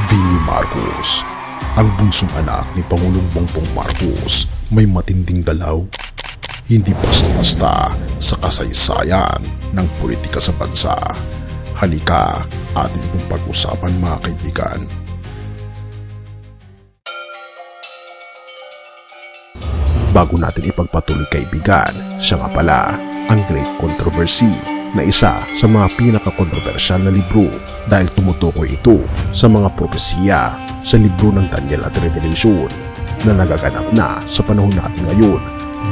Vinnie Marcos, ang bunsong anak ni Pangulong Bongbong Marcos, may matinding galaw. Hindi basta-basta sa kasaysayan ng politika sa bansa. Halika, atin itong pag-usapan mga kaibigan. Bago natin ipagpatuloy kaibigan, siya nga pala ang Great Controversy na isa sa mga pinaka-kontrobersyal na libro dahil tumutukoy ito sa mga propesiya sa libro ng Daniel at Revelation na nagaganap na sa panahon natin ngayon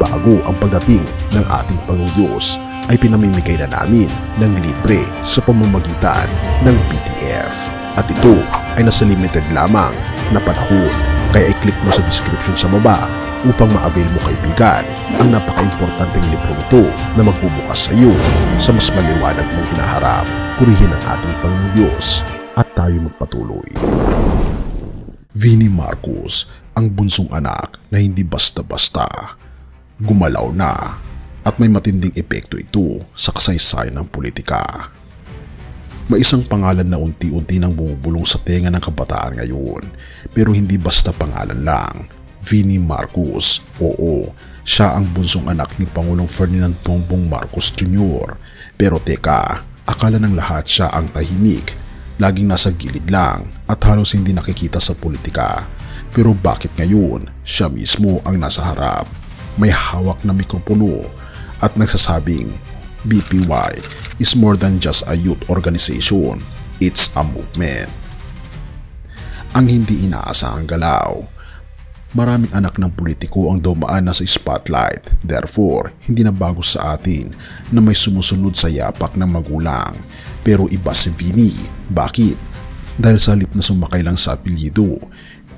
bago ang pagdating ng ating Panginoong Diyos ay pinamimigay na namin ng libre sa pamamagitan ng PDF. At ito ay nasa limited lamang na panahon, kaya i-click mo sa description sa baba upang ma-avail mo kaibigan ang napaka-importanteng libro ito na magbubukas sa iyo sa mas maliwanag mong hinaharap. Purihin ang ating Panginoong Diyos at tayo magpatuloy. Vinnie Marcos, ang bunsong anak na hindi basta-basta. Gumalaw na at may matinding epekto ito sa kasaysayan ng politika. May isang pangalan na unti-unti nang bumubulong sa tenga ng kabataan ngayon, pero hindi basta pangalan lang. Vinnie Marcos, oo, siya ang bunsong anak ni Pangulong Ferdinand Bongbong Marcos Jr. Pero teka, akala ng lahat siya ang tahimik, laging nasa gilid lang at halos hindi nakikita sa politika. Pero bakit ngayon siya mismo ang nasa harap? May hawak na mikropono at nagsasabing BPY is more than just a youth organization, it's a movement. Ang hindi inaasahang galaw. Maraming anak ng politiko ang dumaan na sa spotlight, therefore hindi na bago sa atin na may sumusunod sa yapak ng magulang. Pero iba si Vinnie. Bakit? Dahil sa halip na sumakay lang sa apelyido,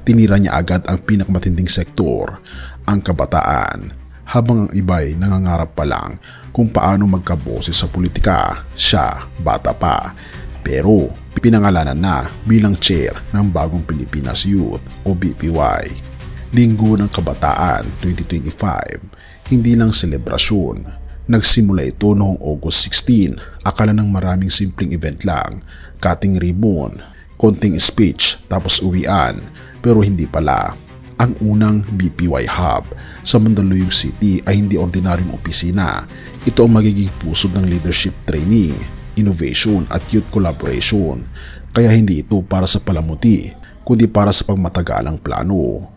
tinira niya agad ang pinakamatinding sektor, ang kabataan. Habang ang iba'y nangangarap pa lang kung paano magkaboses sa politika, siya bata pa. Pero pinangalanan na bilang chair ng Bagong Pilipinas Youth o BPY. Linggo ng Kabataan 2025, hindi lang selebrasyon. Nagsimula ito noong August 16, akala ng maraming simpleng event lang, cutting ribbon, konting speech tapos uwian, pero hindi pala. Ang unang BPY Hub sa Mandaluyong City ay hindi ordinaryong opisina. Ito ang magiging pusod ng leadership training, innovation at youth collaboration. Kaya hindi ito para sa palamuti, kundi para sa pangmatagalang plano.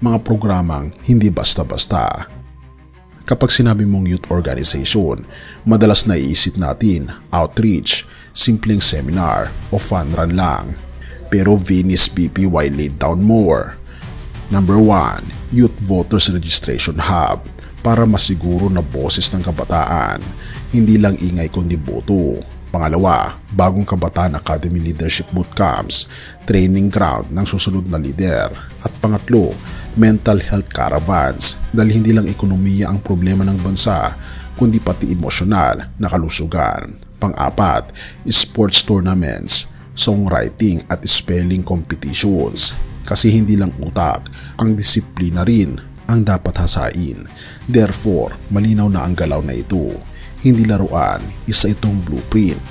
Mga programang hindi basta-basta. Kapag sinabi mong youth organization, madalas naiisip natin outreach, simpleng seminar o fun run lang. Pero Vinnie's BPY laid down more. Number 1, Youth Voters Registration Hub para masiguro na boses ng kabataan, hindi lang ingay kundi boto. Pangalawa, Bagong Kabataan Academy Leadership Bootcamps, training ground ng susunod na leader. At pangatlo, Mental Health Caravans dahil hindi lang ekonomiya ang problema ng bansa, kundi pati emosyonal na kalusugan. Pang-apat, sports tournaments, songwriting at spelling competitions. Kasi hindi lang utak, ang disiplina rin ang dapat hasain. Therefore, malinaw na ang galaw na ito. Hindi laruan, isa itong blueprint.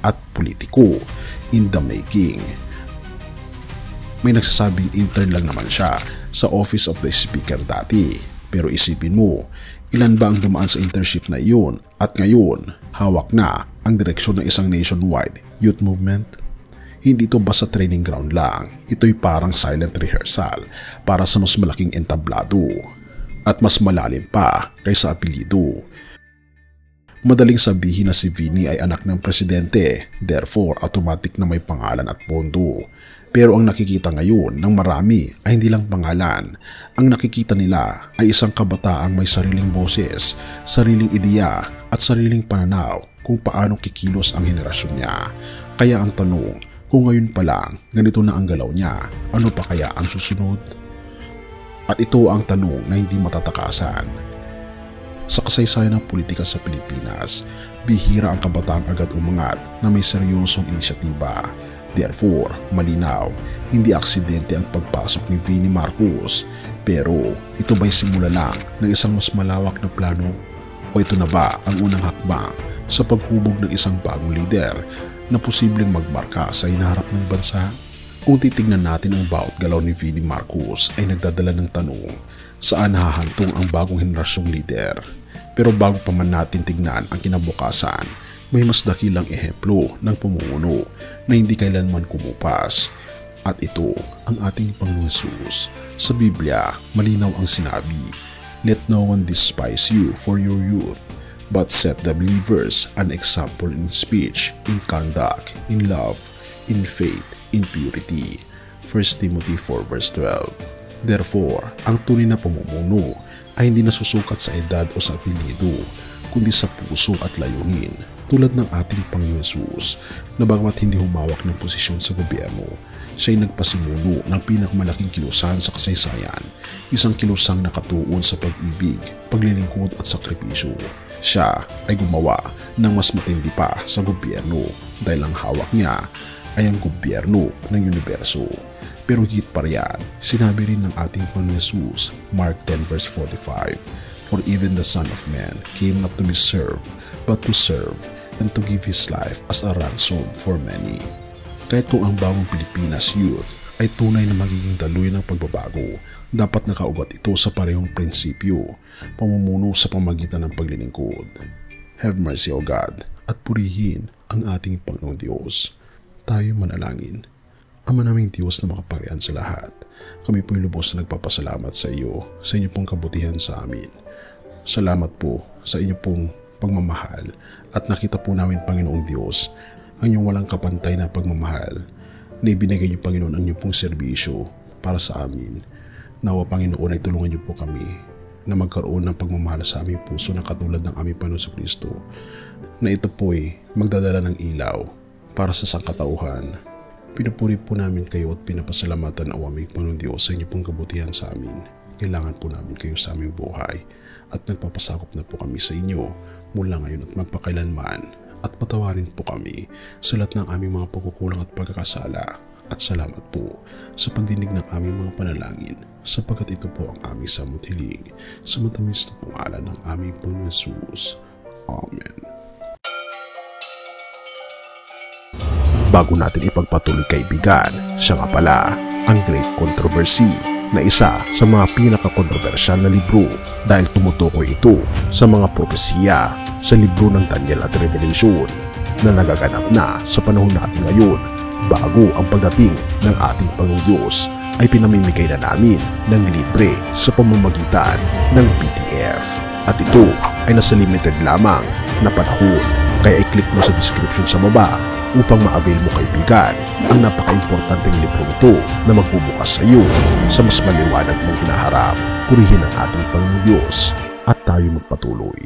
At politiko in the making. May nagsasabing intern lang naman siya sa Office of the Speaker dati. Pero isipin mo, ilan ba ang dumaan sa internship na iyon at ngayon hawak na ang direksyon ng isang nationwide youth movement? Hindi ito basta training ground lang, ito'y parang silent rehearsal para sa mas malaking entablado at mas malalim pa kaysa apelyido. Madaling sabihin na si Vinnie ay anak ng presidente, therefore automatic na may pangalan at pondo. Pero ang nakikita ngayon ng marami ay hindi lang pangalan. Ang nakikita nila ay isang kabataang may sariling boses, sariling ideya at sariling pananaw kung paano kikilos ang henerasyon niya. Kaya ang tanong, kung ngayon pa lang ganito na ang galaw niya, ano pa kaya ang susunod? At ito ang tanong na hindi matatakasan. Sa kasaysayan ng politika sa Pilipinas, bihira ang kabataang agad umangat na may seryosong inisyatiba. Therefore, malinaw, hindi aksidente ang pagpasok ni Vinnie Marcos. Pero ito ba'y simula lang ng isang mas malawak na plano? O ito na ba ang unang hakbang sa paghubog ng isang bagong leader na posibleng magmarka sa hinaharap ng bansa? Kung titignan natin ang bawat galaw ni VD Marcos ay nagdadala ng tanong, saan hahantong ang bagong henerasyong leader? Pero bago pa man natin tignan ang kinabukasan, may mas dakilang ehemplo ng pamumuno na hindi kailanman kumupas. At ito ang ating Panginoong Hesus. Sa Biblia, malinaw ang sinabi, "Let no one despise you for your youth, but set the believers an example in speech, in conduct, in love, in faith, in purity." 1 Timothy 4 verse 12. Therefore, ang tunay na pamumuno ay hindi nasusukat sa edad o sa apelyido, kundi sa puso at layunin. Tulad ng ating Panginoong Hesus, na bagamat hindi humawak ng posisyon sa gobyerno, siya ay nagpasimuno ng pinakamalaking kilusan sa kasaysayan, isang kilusang nakatuon sa pag-ibig, paglilingkod at sakripisyo. Siya ay gumawa ng mas matindi pa sa gobyerno dahil ang hawak niya ay ang gobyerno ng universo. Pero higit pa riyan, sinabi rin ng ating Panginoong Hesus, Mark 10 verse 45, "For even the Son of Man came not to be served, but to serve, and to give His life as a ransom for many." Kahit kung ang bagong Pilipinas Youth ay tunay na magiging daluyan ng pagbabago, dapat nakaugat ito sa parehong prinsipyo, pamumuno sa pamagitan ng paglilingkod. Have mercy, O God, at purihin ang ating Panginoong Diyos. Tayo manalangin. Ama naming Diyos na makapangyarihan sa lahat, kami po'y lubos na nagpapasalamat sa iyo, sa inyo pong kabutihan sa amin. Salamat po sa inyo pong pagmamahal at nakita po namin, Panginoong Diyos, ang inyong walang kapantay na pagmamahal na ibinigay niyo, Panginoon, ang inyong pong serbisyo para sa amin. Nawa, Panginoon, ay tulungan niyo po kami na magkaroon ng pagmamahal sa aming puso na katulad ng aming Panginoon Kristo, na ito po'y magdadala ng ilaw para sa sangkatauhan. Pinupuri po namin kayo at pinapasalamatan ang aming Panginoon Diyos sa inyong pong kabutihan sa amin. Kailangan po namin kayo sa aming buhay at nagpapasakop na po kami sa inyo mula ngayon at magpakailanman. At patawarin po kami sa lahat ng aming mga pagkukulang at pagkakasala. At salamat po sa pagdinig ng aming mga panalangin, sapagkat ito po ang aming samot hiling sa matamis na pangalan ng aming Panginoon Hesus. Amen. Bago natin ipagpatuloy, kaibigan, siya nga pala ang Great Controversy, na isa sa mga pinaka-kontrobersyal na libro dahil tumutukoy ito sa mga propesiya sa libro ng Daniel at Revelation na nagaganap na sa panahon natin ngayon, bago ang pagdating ng ating Panginoong Diyos ay pinamimigay na namin ng libre sa pamamagitan ng PDF. At ito ay nasa limited lamang na panahon, kaya i-click mo sa description sa baba upang ma-avail mo, kaibigan, ang napaka-importanteng libro ito na magbubukas sa iyo sa mas maliwanag mong hinaharap. Purihin ang ating Panginoong Diyos at tayo magpatuloy.